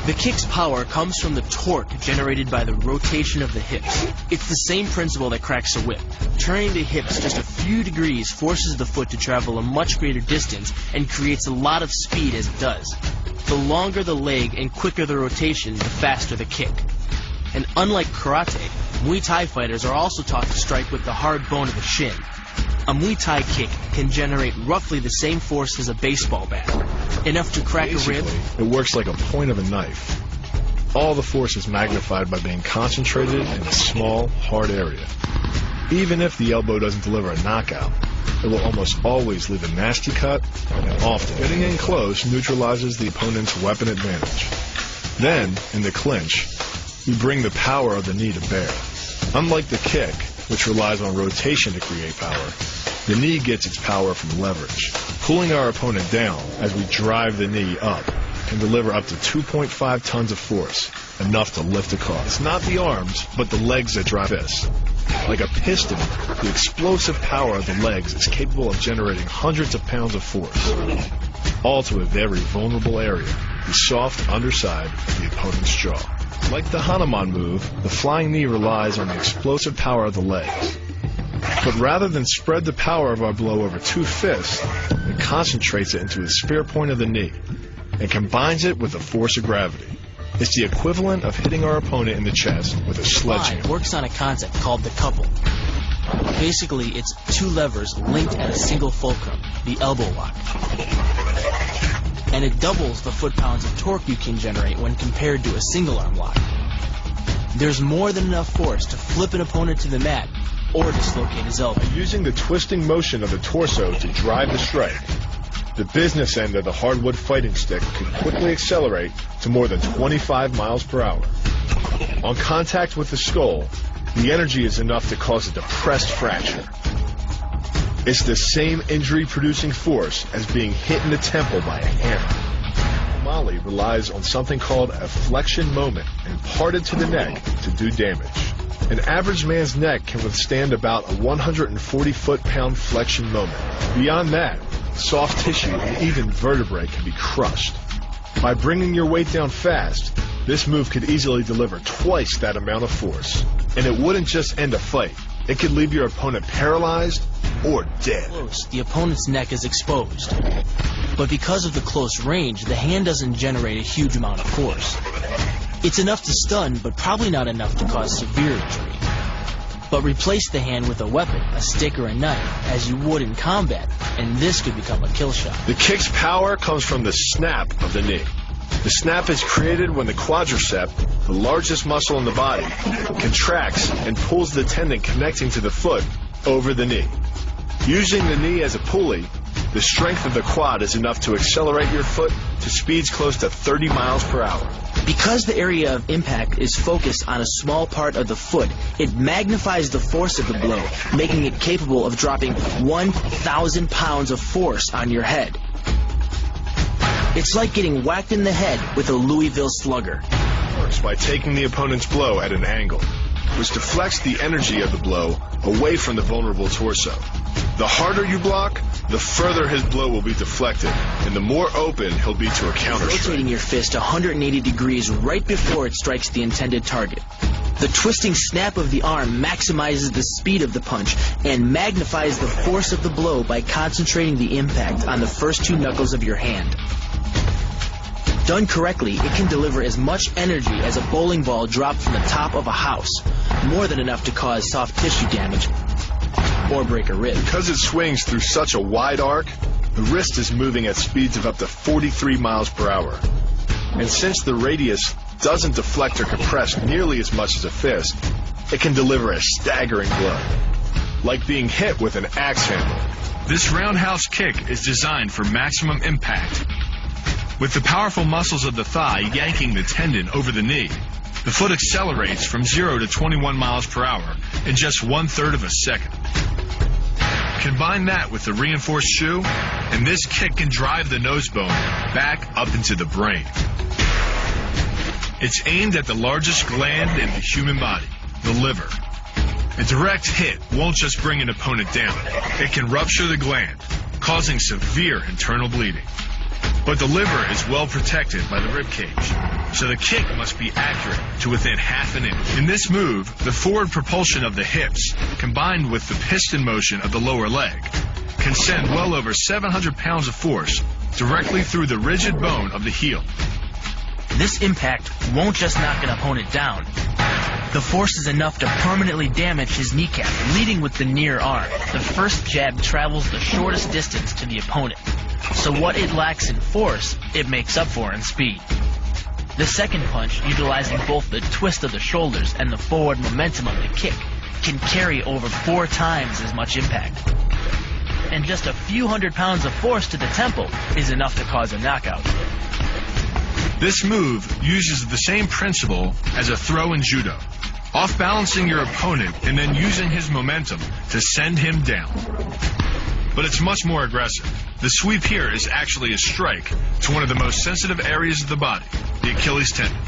The kick's power comes from the torque generated by the rotation of the hips. It's the same principle that cracks a whip. Turning the hips just a few degrees forces the foot to travel a much greater distance and creates a lot of speed as it does. The longer the leg and quicker the rotation, the faster the kick. And unlike karate, Muay Thai fighters are also taught to strike with the hard bone of the shin. A Muay Thai kick can generate roughly the same force as a baseball bat, enough to crack a rib. It works like a point of a knife. All the force is magnified by being concentrated in a small, hard area. Even if the elbow doesn't deliver a knockout, it will almost always leave a nasty cut, and often getting in close neutralizes the opponent's weapon advantage. Then, in the clinch, we bring the power of the knee to bear. Unlike the kick, which relies on rotation to create power, the knee gets its power from leverage. Pulling our opponent down as we drive the knee up can deliver up to 2.5 tons of force, enough to lift a car. It's not the arms, but the legs that drive this. Like a piston, the explosive power of the legs is capable of generating hundreds of pounds of force, all to a very vulnerable area, the soft underside of the opponent's jaw. Like the Hanuman move, the flying knee relies on the explosive power of the legs. But rather than spread the power of our blow over two fists, it concentrates it into the spear point of the knee and combines it with the force of gravity. It's the equivalent of hitting our opponent in the chest with a sledgehammer. It works on a concept called the couple. Basically, it's two levers linked at a single fulcrum, the elbow lock. And it doubles the foot-pounds of torque you can generate when compared to a single-arm lock. There's more than enough force to flip an opponent to the mat or dislocate his elbow. By using the twisting motion of the torso to drive the strike, the business end of the hardwood fighting stick can quickly accelerate to more than 25 miles per hour. On contact with the skull, the energy is enough to cause a depressed fracture. It's the same injury-producing force as being hit in the temple by a hammer. Mali relies on something called a flexion moment imparted to the neck to do damage. An average man's neck can withstand about a 140 foot-pound flexion moment. Beyond that, soft tissue and even vertebrae can be crushed. By bringing your weight down fast, this move could easily deliver twice that amount of force. And it wouldn't just end a fight. It could leave your opponent paralyzed or dead. Close, the opponent's neck is exposed. But because of the close range, the hand doesn't generate a huge amount of force. It's enough to stun, but probably not enough to cause severe injury. But replace the hand with a weapon, a stick or a knife, as you would in combat, and this could become a kill shot. The kick's power comes from the snap of the knee. The snap is created when the quadricep, the largest muscle in the body, contracts and pulls the tendon connecting to the foot over the knee. Using the knee as a pulley, the strength of the quad is enough to accelerate your foot to speeds close to 30 miles per hour. Because the area of impact is focused on a small part of the foot, it magnifies the force of the blow, making it capable of dropping 1,000 pounds of force on your head. It's like getting whacked in the head with a Louisville slugger. It works by taking the opponent's blow at an angle, which deflects the energy of the blow away from the vulnerable torso. The harder you block, the further his blow will be deflected, and the more open he'll be to a counter-strike. Rotating your fist 180 degrees right before it strikes the intended target. The twisting snap of the arm maximizes the speed of the punch and magnifies the force of the blow by concentrating the impact on the first two knuckles of your hand. Done correctly, it can deliver as much energy as a bowling ball dropped from the top of a house, more than enough to cause soft tissue damage or break a rib. Because it swings through such a wide arc, the wrist is moving at speeds of up to 43 miles per hour. And since the radius doesn't deflect or compress nearly as much as a fist, it can deliver a staggering blow, like being hit with an axe handle. This roundhouse kick is designed for maximum impact. With the powerful muscles of the thigh yanking the tendon over the knee, the foot accelerates from 0 to 21 miles per hour in just 1/3 of a second. Combine that with the reinforced shoe, and this kick can drive the nose bone back up into the brain. It's aimed at the largest gland in the human body, the liver. A direct hit won't just bring an opponent down. It can rupture the gland, causing severe internal bleeding. But the liver is well protected by the rib cage, so the kick must be accurate to within half an inch. In this move, the forward propulsion of the hips, combined with the piston motion of the lower leg, can send well over 700 pounds of force directly through the rigid bone of the heel. This impact won't just knock an opponent down. The force is enough to permanently damage his kneecap, leading with the near arm. The first jab travels the shortest distance to the opponent, so what it lacks in force, it makes up for in speed. The second punch, utilizing both the twist of the shoulders and the forward momentum of the kick, can carry over 4 times as much impact. And just a few hundred pounds of force to the temple is enough to cause a knockout. This move uses the same principle as a throw in judo, off-balancing your opponent and then using his momentum to send him down. But it's much more aggressive. The sweep here is actually a strike to one of the most sensitive areas of the body, the Achilles tendon.